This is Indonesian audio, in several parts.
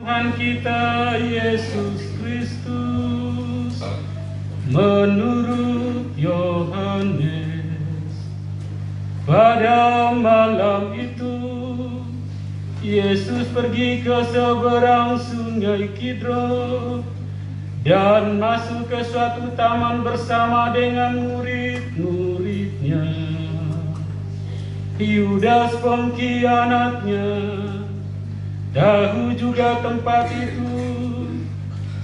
Tuhan kita Yesus Kristus menurut Yohanes. Pada malam itu Yesus pergi ke seberang sungai Kidron dan masuk ke suatu taman bersama dengan murid-muridnya. Yudas pengkhianatnya tahu juga tempat itu,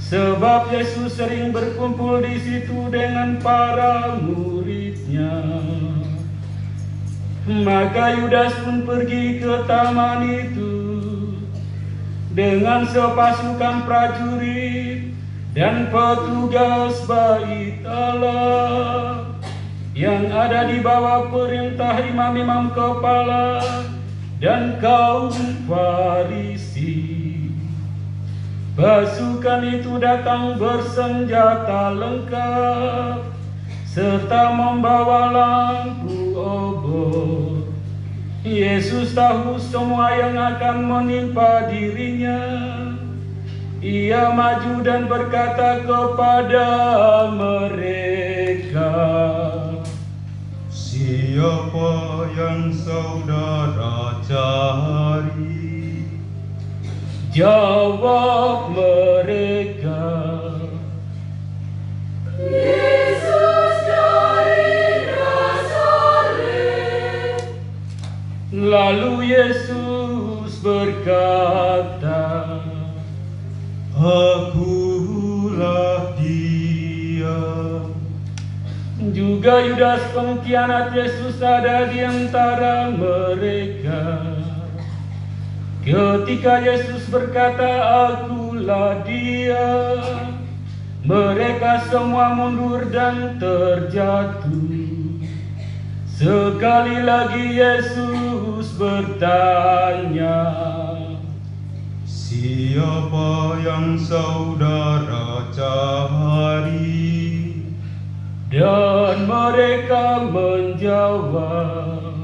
sebab Yesus sering berkumpul di situ dengan para muridnya. Maka Yudas pun pergi ke taman itu dengan sepasukan prajurit dan petugas bait Allah yang ada di bawah perintah imam-imam kepala dan kaum Farisi. Pasukan itu datang bersenjata lengkap serta membawa lampu obor. Yesus tahu semua yang akan menimpa dirinya. Ia maju dan berkata kepada mereka, "Siapa yang saudara cari?" Jawab mereka, "Yesus dari Nazaret." Lalu Yesus berkata, "Akulah Dia." Juga Yudas pengkhianat Yesus ada di antara mereka. Ketika Yesus berkata, "Akulah Dia," mereka semua mundur dan terjatuh. Sekali lagi Yesus bertanya, "Siapa yang saudara cari?" Dan mereka menjawab,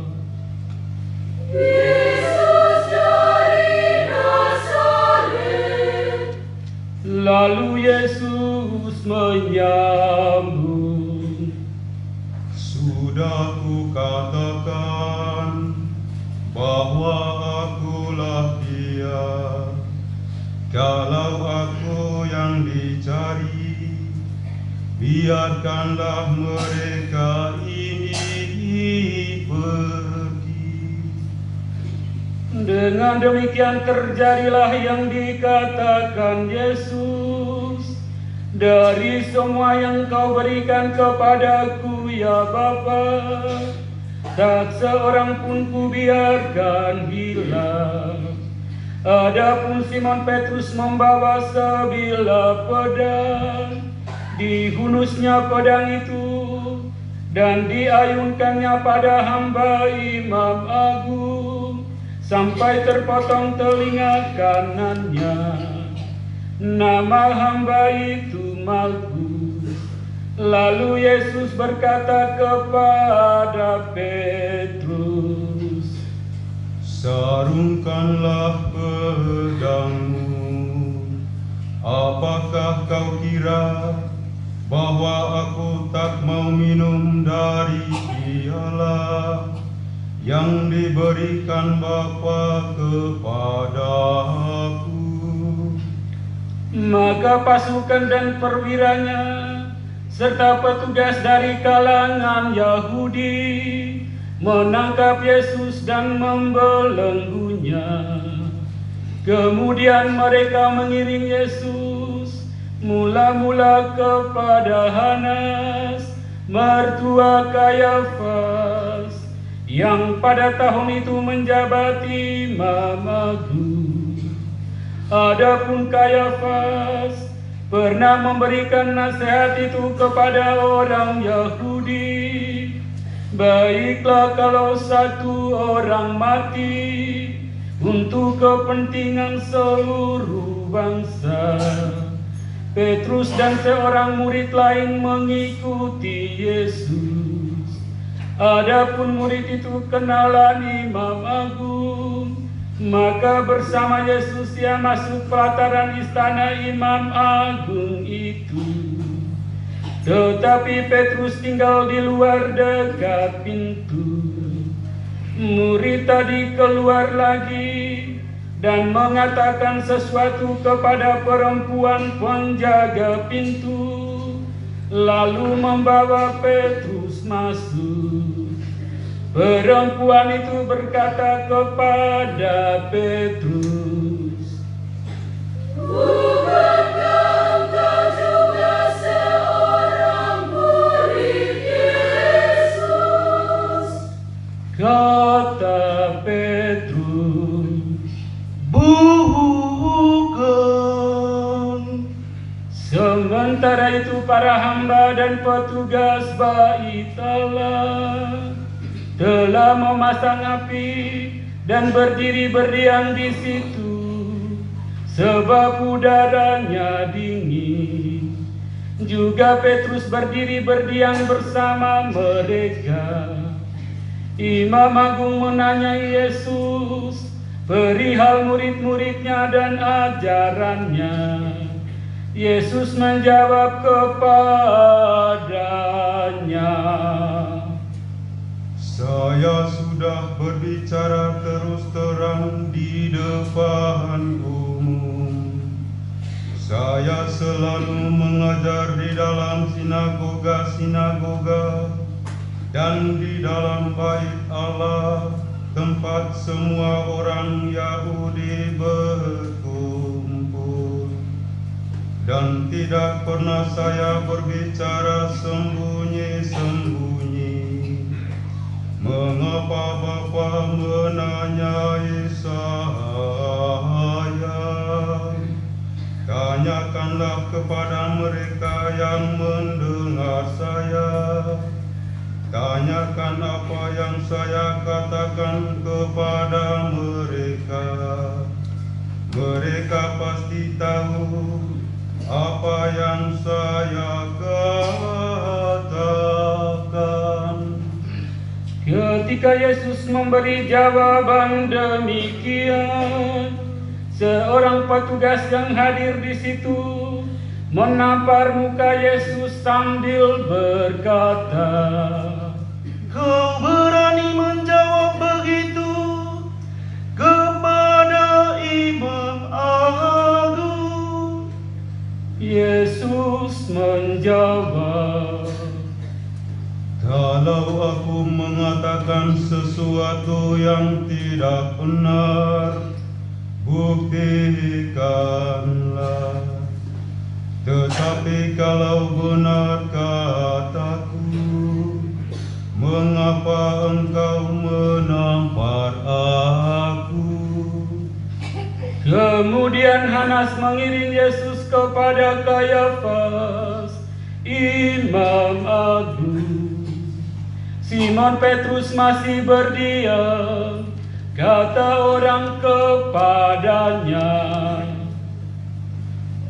"Yesus dari Nazaret." Lalu Yesus menyambung, "Sudah kukatakan bahwa akulah Dia. Kalau aku yang dicari, biarkanlah mereka ini pergi." Dengan demikian terjadilah yang dikatakan Yesus, "Dari semua yang kau berikan kepadaku, ya Bapa, tak seorang pun kubiarkan hilang." Adapun Simon Petrus membawa sebilah pedang. Dihunusnya pedang itu dan diayunkannya pada hamba imam agung sampai terpotong telinga kanannya. Nama hamba itu Malkus. Lalu Yesus berkata kepada Petrus, "Sarungkanlah pedangmu. Apakah kau kira bahwa aku tak mau minum dari piala yang diberikan Bapa kepadaku?" Maka pasukan dan perwiranya serta petugas dari kalangan Yahudi menangkap Yesus dan membelenggunya. Kemudian mereka mengiring Yesus mula-mula kepada Hanas, mertua Kayafas, yang pada tahun itu menjabati imam agung. Adapun Kayafas pernah memberikan nasihat itu kepada orang Yahudi, "Baiklah kalau satu orang mati untuk kepentingan seluruh bangsa." Petrus dan seorang murid lain mengikuti Yesus. Adapun murid itu kenalan imam agung, Maka bersama Yesus ia masuk pelataran istana imam agung itu. Tetapi Petrus tinggal di luar dekat pintu. Murid tadi keluar lagi dan mengatakan sesuatu kepada perempuan penjaga pintu, lalu membawa Petrus masuk. Perempuan itu berkata kepada Petrus, "Bukankah engkau juga seorang murid Yesus?" Kata Petrus, Bukan. sementara itu para hamba dan petugas bait Allah telah memasang api dan berdiri berdiam di situ, sebab udaranya dingin. Juga Petrus berdiri berdiam bersama mereka. Imam Agung menanyai Yesus perihal murid-muridnya dan ajarannya. Yesus menjawab kepadanya, Saya sudah berbicara terus terang di depan umum. Saya selalu mengajar di dalam sinagoga-sinagoga dan di dalam bait Allah, tempat semua orang Yahudi berkumpul. Dan tidak pernah saya berbicara sembunyi-sembunyi. Mengapa Bapa menanyai saya? Tanyakanlah kepada mereka yang mendengar saya. Tanyakan apa yang saya katakan kepada mereka. Mereka pasti tahu apa yang saya katakan. Ketika Yesus memberi jawaban demikian, seorang petugas yang hadir di situ menampar muka Yesus sambil berkata, Kau berani menjawab begitu kepada Imam Agung? Yesus menjawab, Kalau aku mengatakan sesuatu yang tidak benar, buktikanlah. Tetapi kalau benar kataku, mengapa engkau menampar aku? Kemudian Hanas mengiring Yesus kepada Kayafas, Imam Agung. Simon Petrus masih berdiam. Kata orang kepadanya,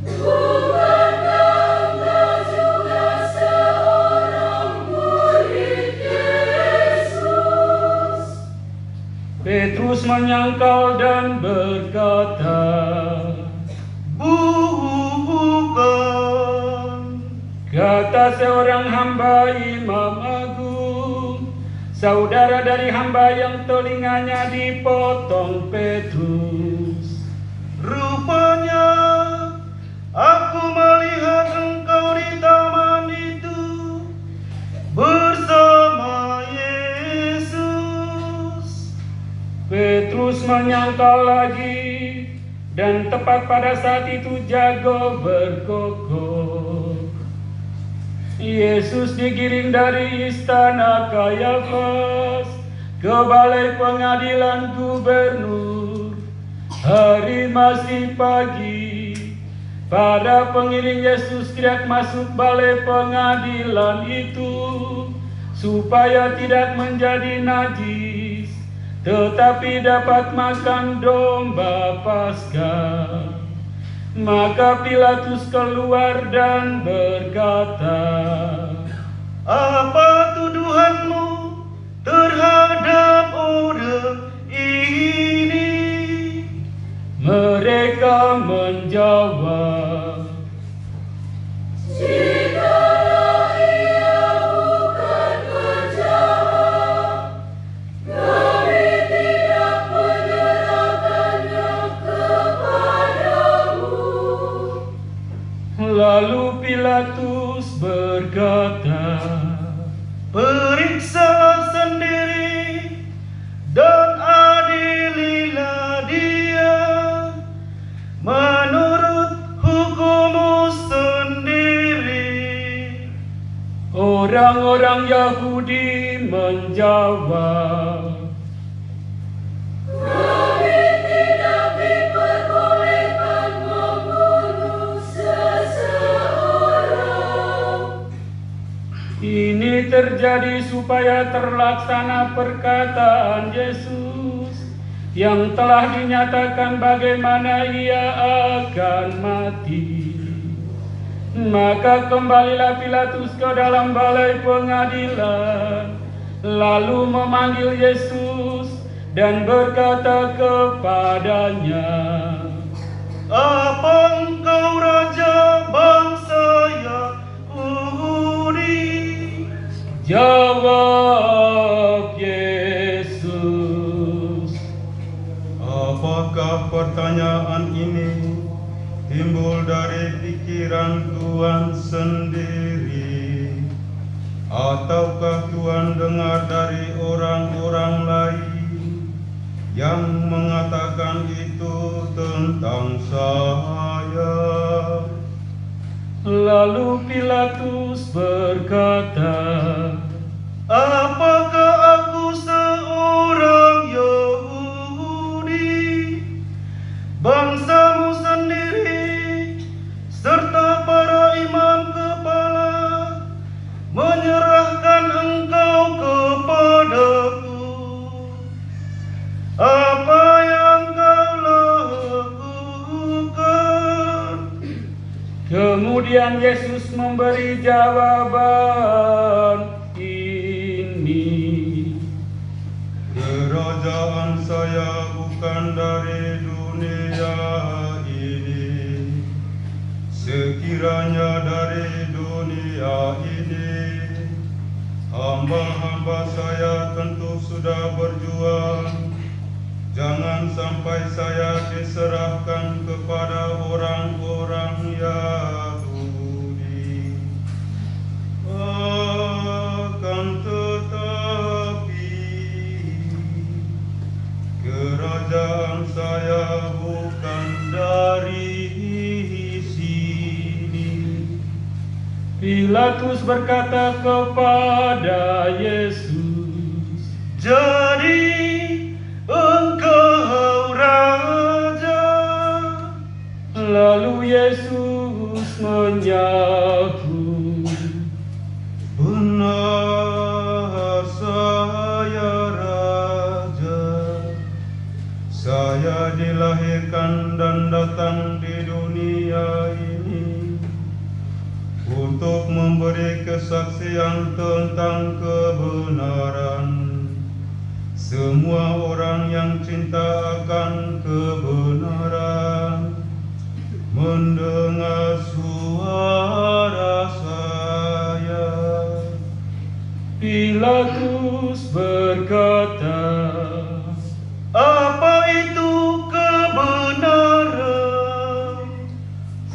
Bukankah engkau juga seorang murid Yesus? Petrus menyangkal dan berkata, Bukan. kata seorang hamba Imam Agung, saudara dari hamba yang telinganya dipotong Petrus. Rupanya aku melihat engkau di taman itu bersama Yesus. Petrus menyangkal lagi, dan tepat pada saat itu jago berkokok. Yesus digiring dari istana Kayafas ke balai pengadilan gubernur. Hari masih pagi. Pada pengiring Yesus tidak masuk balai pengadilan itu supaya tidak menjadi najis, tetapi dapat makan domba Paskah. Maka Pilatus keluar dan berkata, Apa tuduhanmu terhadap orang ini? Mereka menjawab, "Jikalau ia bukan penjahat, kami tidak menyerahkannya kepadamu." Lalu Pilatus berkata, Periksalah sendiri dan adililah dia menurut hukummu sendiri. orang-orang Yahudi menjawab, Kami tidak diperbolehkan membunuh seseorang. ini terjadi supaya terlaksana perkataan Yesus yang telah dinyatakan bagaimana ia akan mati. Maka kembalilah Pilatus ke dalam balai pengadilan, lalu memanggil Yesus dan berkata kepadanya, Apa engkau raja bangsa Yahudi? Jawab Yesus, Apakah pertanyaan ini timbul dari pikiran Tuhan sendiri, ataukah Tuhan dengar dari orang-orang lain yang mengatakan itu tentang saya? Lalu Pilatus berkata, Apakah aku seorang Yahudi? Bangsamu sendiri serta para imam kepala menyerahkan engkau kepadaku. Apa yang kau lakukan? Kemudian Yesus memberi jawaban ini, Kerajaan saya bukan dari dunia ini. Sekiranya dari dunia ini, hamba-hamba saya tentu sudah berjuang. Jangan sampai saya diserahkan kepada orang-orang Yahudi. Akan tetapi kerajaan saya bukan dari sini. Pilatus berkata kepada Yesus, Jadi engkau raja? lalu Yesus menjawab, Benar saya raja. Saya dilahirkan dan datang di dunia ini untuk memberi kesaksian tentang kebenaran. Semua orang yang cinta akan kebenaran mendengar suara saya. Pilatus berkata, Apa itu kebenaran?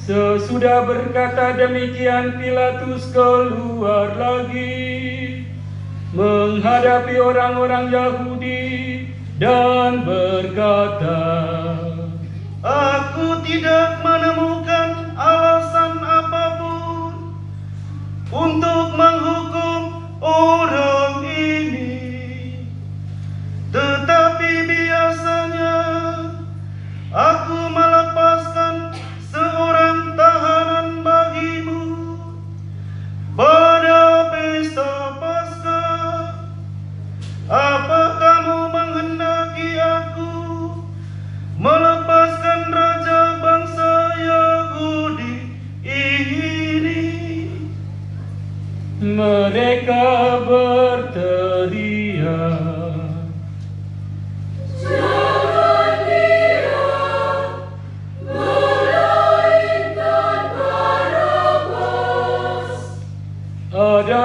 sesudah berkata demikian Pilatus keluar lagi menghadapi orang-orang Yahudi dan berkata, Aku tidak menemukan alasan apapun untuk menghukum orang ini. Tetapi biasanya aku melepaskan seorang tahanan bagimu pada pesta Paskah. Apa kamu menghendaki aku melepaskan raja bangsa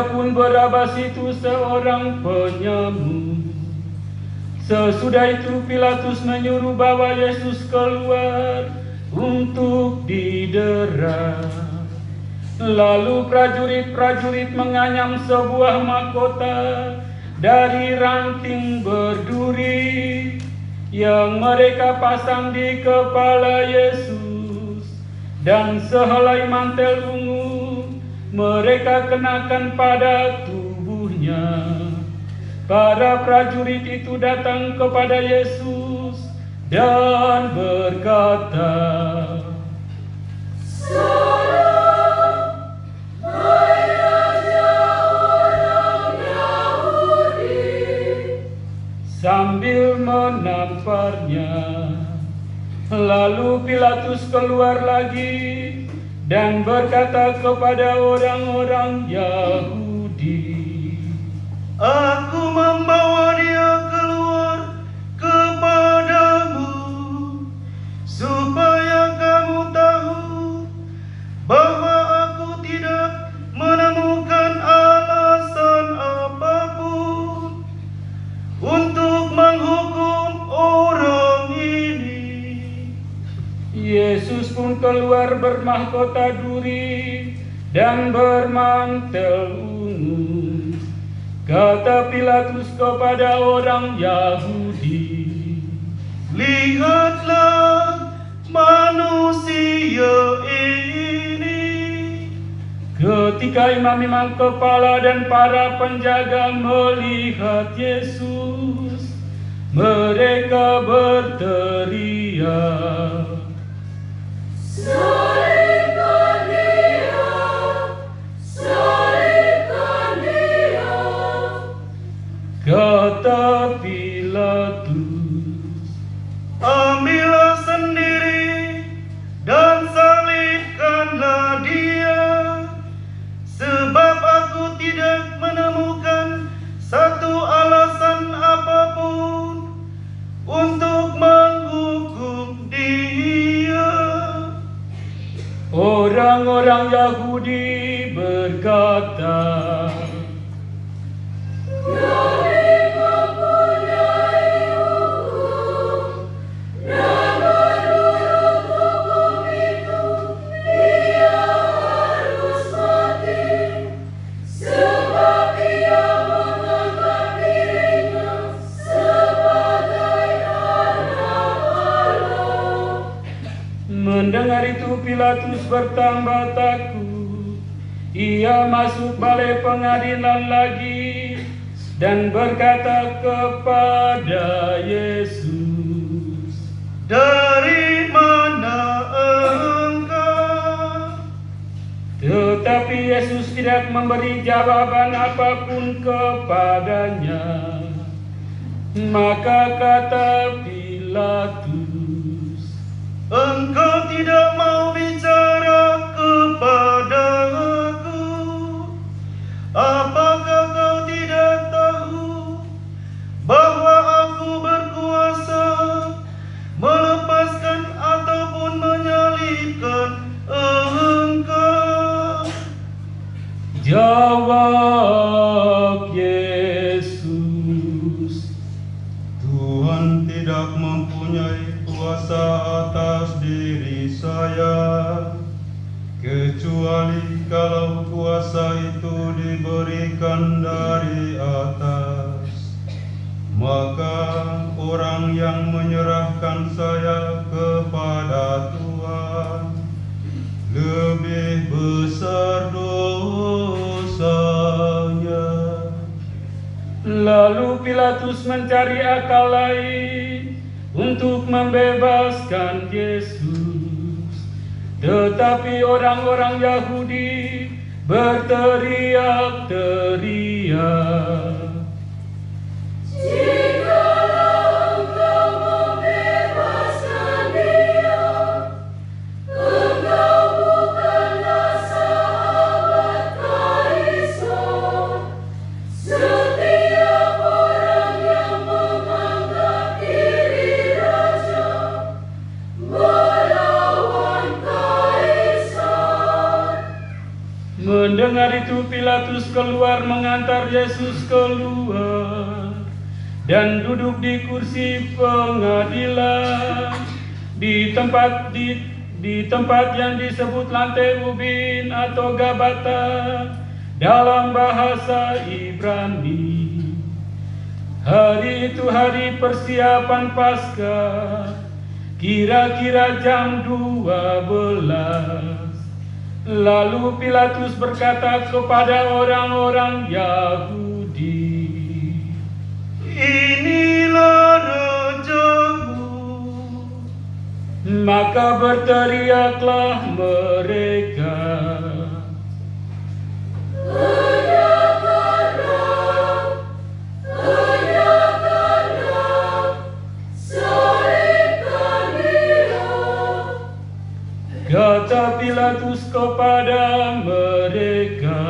Adapun Barabas itu seorang penyamun. Sesudah itu Pilatus menyuruh bawa Yesus keluar untuk didera. Lalu prajurit-prajurit menganyam sebuah mahkota dari ranting berduri yang mereka pasang di kepala Yesus, dan sehelai mantel ungu mereka kenakan pada tubuhnya. Para prajurit itu datang kepada Yesus dan berkata, "Salam, hai Raja orang Yahudi." sambil menamparnya. Lalu Pilatus keluar lagi dan berkata kepada orang-orang Yahudi, Aku membawa dia keluar kepadamu, supaya kamu tahu bahwa aku tidak menemukan alasan apapun untuk menghukum orang ini. Yesus pun keluar bermahkota duri dan bermantel ungu. Kata Pilatus kepada orang Yahudi, Lihatlah manusia ini. ketika imam-imam kepala dan para penjaga melihat Yesus, mereka berteriak, Salibkan dia, salibkan dia. kata Pilatus, Ambillah sendiri dan salibkanlah dia, sebab aku tidak menemukan satu alasan apapun untuk menghukum dia. Orang-orang Yahudi berkata, Kami mempunyai hukum, dan menurut hukum itu dia harus mati, sebab ia menganggap dirinya sebagai anak Allah. Mendengar itu Pilatus bertambah takut. Ia masuk balai pengadilan lagi dan berkata kepada Yesus, Dari mana engkau? tetapi Yesus tidak memberi jawaban apapun kepadanya. Maka kata Pilatus, Engkau tidak mau bicara kepadaku? Apakah kau tidak tahu bahwa aku berkuasa melepaskan ataupun menyalibkan engkau? jawab Yesus, Tuhan tidak mempunyai kuasa atas diri saya, kecuali kalau kuasa itu diberikan dari atas. Maka orang yang menyerahkan saya kepada Tuhan lebih besar dosanya. Lalu Pilatus mencari akal lain untuk membebaskan Yesus. Tetapi orang-orang Yahudi berteriak-teriak, Jikalau engkau membebaskan dia, engkau bukanlah sahabat Kaisar. Setiap orang yang menganggap diri raja melawan Kaisar. Mendengar itu Pilatus keluar mengantar Yesus keluar dan duduk di kursi pengadilan di tempat yang disebut lantai ubin atau Gabata dalam bahasa Ibrani. Hari itu hari persiapan Paskah, kira-kira jam 12. Lalu Pilatus berkata kepada orang-orang Yahudi, Inilah rajamu. maka berteriaklah mereka, kata Pilatus kepada mereka,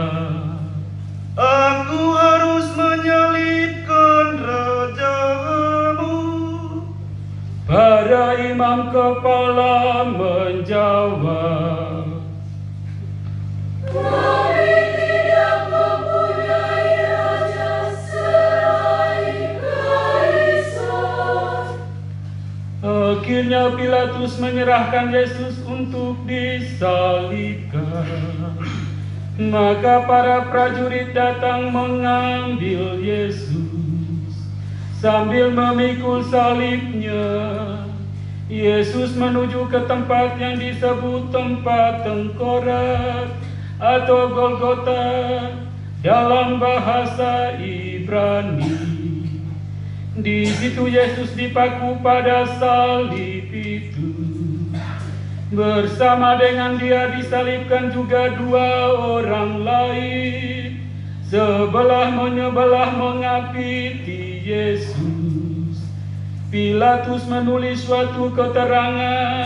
Aku harus menyalibkan rajamu. para imam kepala menjawab, Kami tidak mempunyai raja selain Kaisar. Akhirnya Pilatus menyerahkan Yesus untuk disalibkan. Maka para prajurit datang mengambil Yesus sambil memikul salibnya. Yesus menuju ke tempat yang disebut tempat tengkorak atau Golgota dalam bahasa Ibrani. Di situ Yesus dipaku pada salib itu. Bersama dengan dia disalibkan juga dua orang lain, sebelah menyebelah mengapiti Yesus. Pilatus menulis suatu keterangan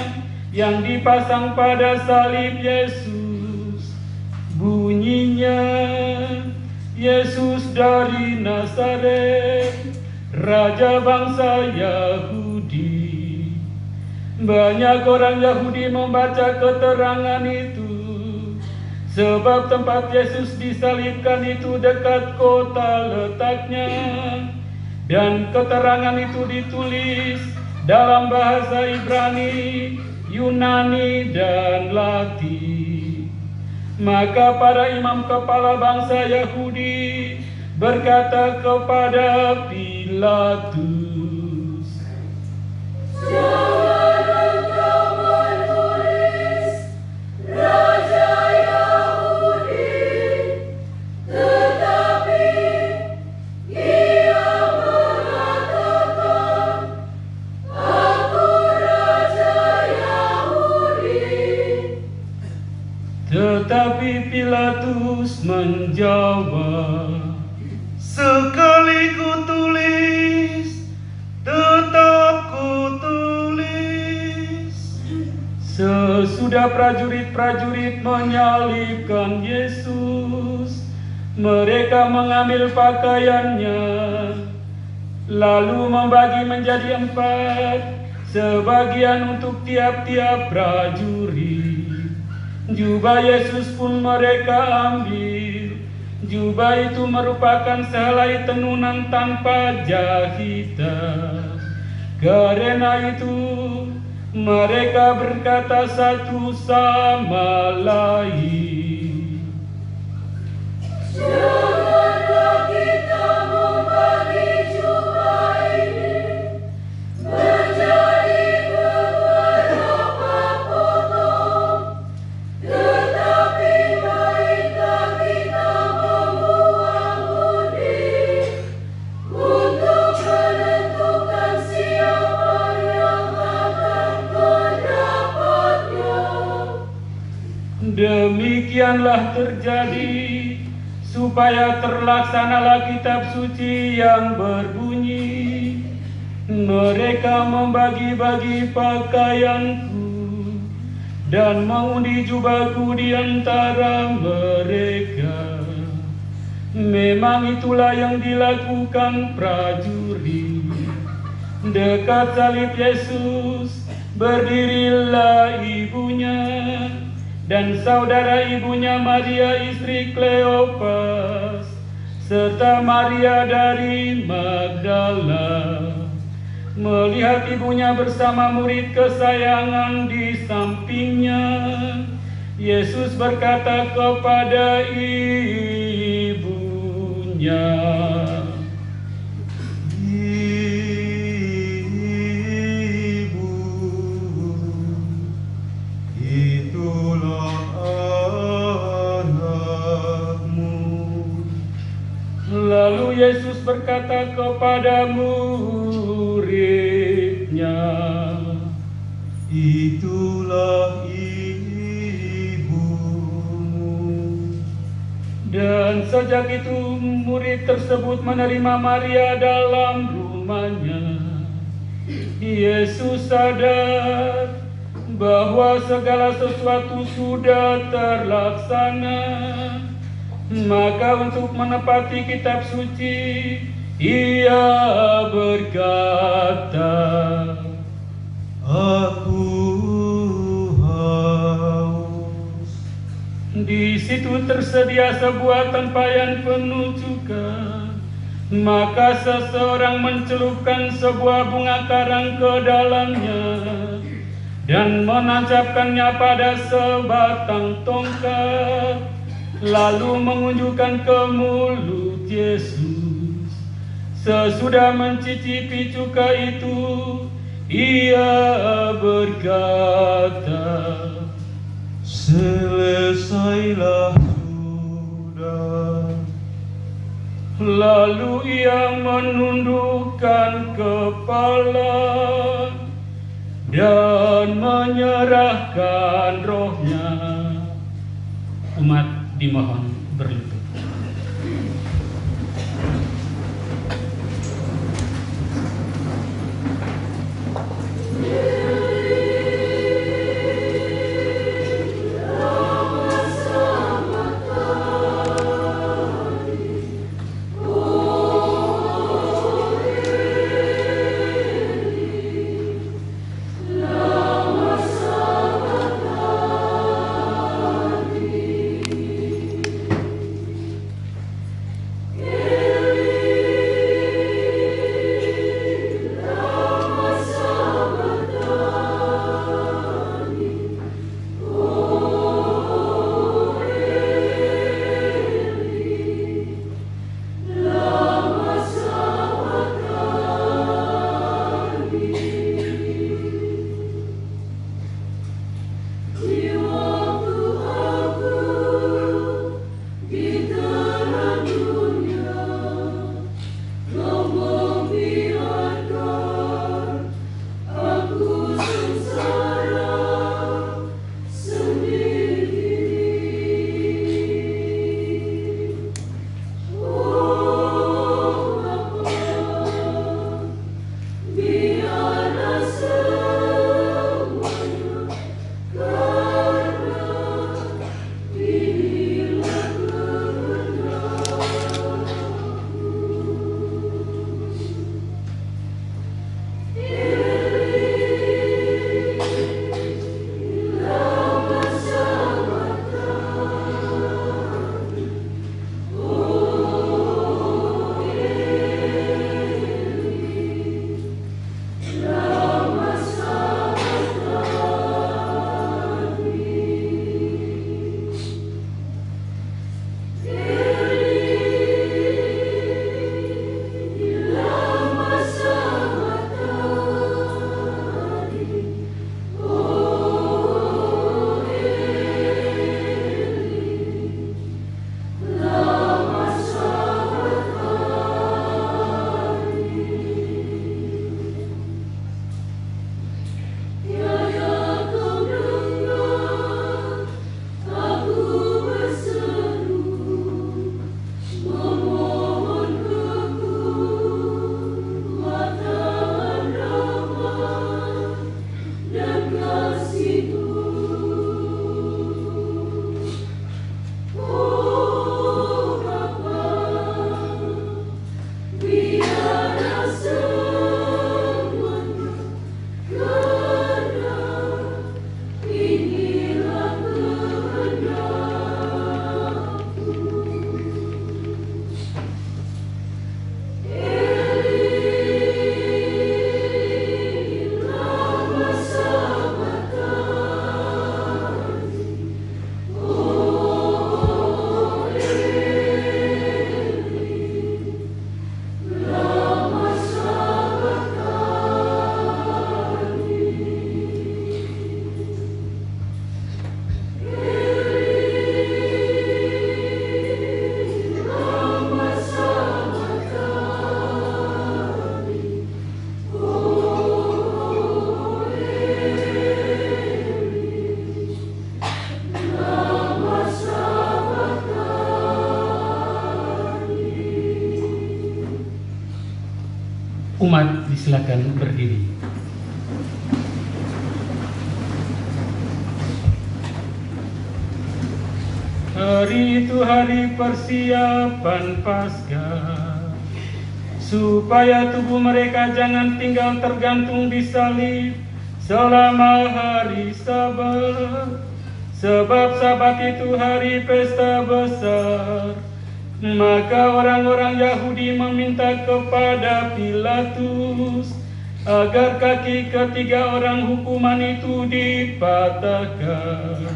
yang dipasang pada salib Yesus. Bunyinya, Yesus dari Nazaret, Raja bangsa Yahudi. Banyak orang Yahudi membaca keterangan itu, sebab tempat Yesus disalibkan itu dekat kota letaknya, dan keterangan itu ditulis dalam bahasa Ibrani, Yunani, dan Latin. Maka para imam kepala bangsa Yahudi berkata kepada Pilatus, Jangan engkau menulis Raja Yahudi, tetapi ia mengatakan, Aku Raja Yahudi. tetapi Pilatus menjawab, Sekali ku tulis, tetap ku tulis. Sesudah prajurit-prajurit menyalibkan Yesus, mereka mengambil pakaiannya, lalu membagi menjadi 4, sebagian untuk tiap-tiap prajurit. Jubah Yesus pun mereka ambil. Jubah itu merupakan sehelai tenunan tanpa jahitan. Karena itu mereka berkata satu sama lain, Janganlah kita membagi jubah ini menjadi beberapa potong, tetapi baiklah kita membuang undi untuk menentukan siapa yang akan mendapatnya. demikianlah terjadi supaya terlaksanalah kitab suci yang berbunyi, mereka membagi-bagi pakaianku dan mengundi jubahku di antara mereka. Memang itulah yang dilakukan prajurit. Dekat salib Yesus berdirilah ibunya, dan saudara ibunya Maria istri Kleopas, serta Maria dari Magdala. Melihat ibunya bersama murid kesayangan di sampingnya, Yesus berkata kepada ibunya, Ibu, itulah anakmu. Lalu Yesus berkata kepada muridnya, Itulah ibumu. dan sejak itu murid tersebut menerima Maria dalam rumahnya. Yesus sadar bahwa segala sesuatu sudah terlaksana. Maka untuk menepati kitab suci, ia berkata, Aku haus. di situ tersedia sebuah tempayan penuh cuka. Maka seseorang mencelupkan sebuah bunga karang ke dalamnya dan menancapkannya pada sebatang tongkat, lalu mengunjukkan ke mulut Yesus. Sesudah mencicipi cuka itu, ia berkata, Selesailah sudah. Lalu ia menundukkan kepala dan menyerahkan rohnya. Umat dimohon berlutut. Umat disilakan berdiri. Hari itu hari persiapan Paskah, supaya tubuh mereka jangan tinggal tergantung di salib selama hari Sabat. Sebab Sabat itu hari pesta besar. Maka orang-orang Yahudi meminta kepada Pilatus agar kaki ketiga orang hukuman itu dipatahkan.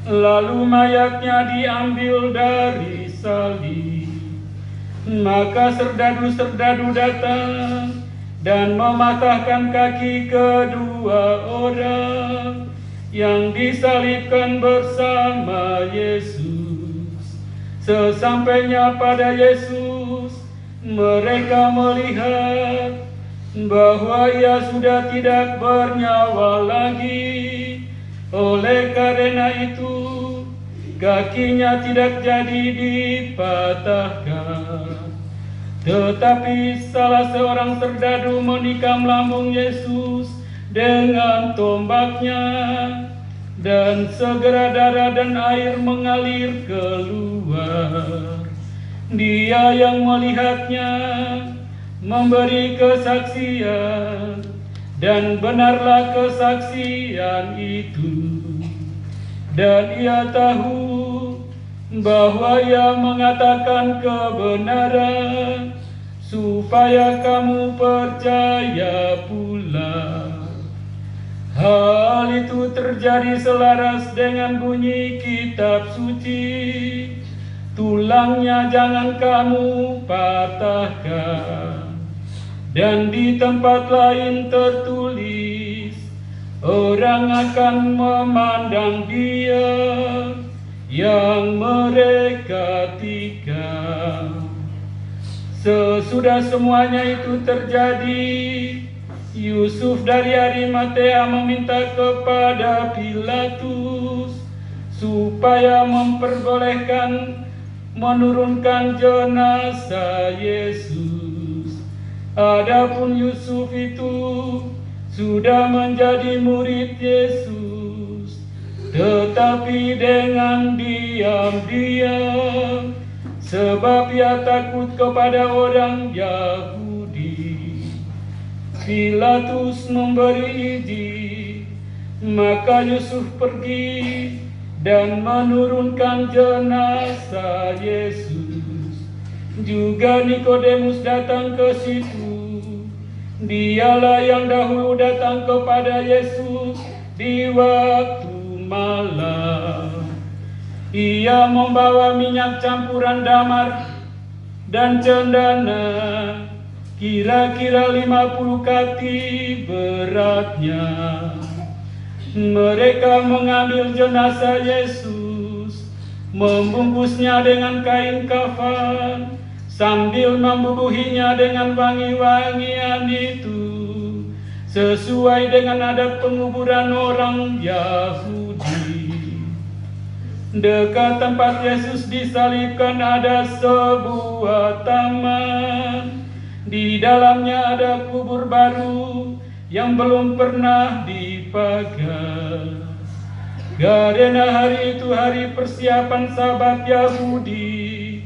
Lalu mayatnya diambil dari salib. Maka serdadu-serdadu datang dan mematahkan kaki kedua orang yang disalibkan bersama Yesus. Sesampainya pada Yesus, mereka melihat bahwa ia sudah tidak bernyawa lagi. Oleh karena itu, kakinya tidak jadi dipatahkan. Tetapi salah seorang serdadu menikam lambung Yesus dengan tombaknya, dan segera darah dan air mengalir keluar. Dia yang melihatnya memberi kesaksian, dan benarlah kesaksian itu. Dan ia tahu bahwa ia mengatakan kebenaran, supaya kamu percaya pula. Hal itu terjadi selaras dengan bunyi kitab suci, tulangnya jangan kamu patahkan. Dan di tempat lain tertulis, orang akan memandang dia yang mereka tikam. Sesudah semuanya itu terjadi, Yusuf dari Arimatea meminta kepada Pilatus supaya memperbolehkan menurunkan jenazah Yesus. Adapun Yusuf itu sudah menjadi murid Yesus, tetapi dengan diam-diam, sebab ia takut kepada orang Yahudi. Pilatus memberi izin, maka Yusuf pergi dan menurunkan jenazah Yesus. Juga Nikodemus datang ke situ. Dialah yang dahulu datang kepada Yesus di waktu malam. Ia membawa minyak campuran damar dan cendana, kira-kira 50 kati beratnya. Mereka mengambil jenazah Yesus, membungkusnya dengan kain kafan, sambil membubuhinya dengan wangi-wangian itu, sesuai dengan adat penguburan orang Yahudi. Dekat tempat Yesus disalibkan ada sebuah taman. Di dalamnya ada kubur baru yang belum pernah dipagar. Karena hari itu hari persiapan Sabat Yahudi,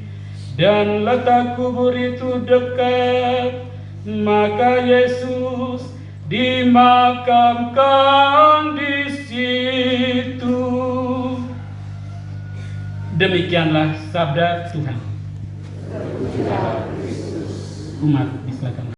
dan letak kubur itu dekat, maka Yesus dimakamkan di situ. Demikianlah sabda Tuhan. Umat disilakan.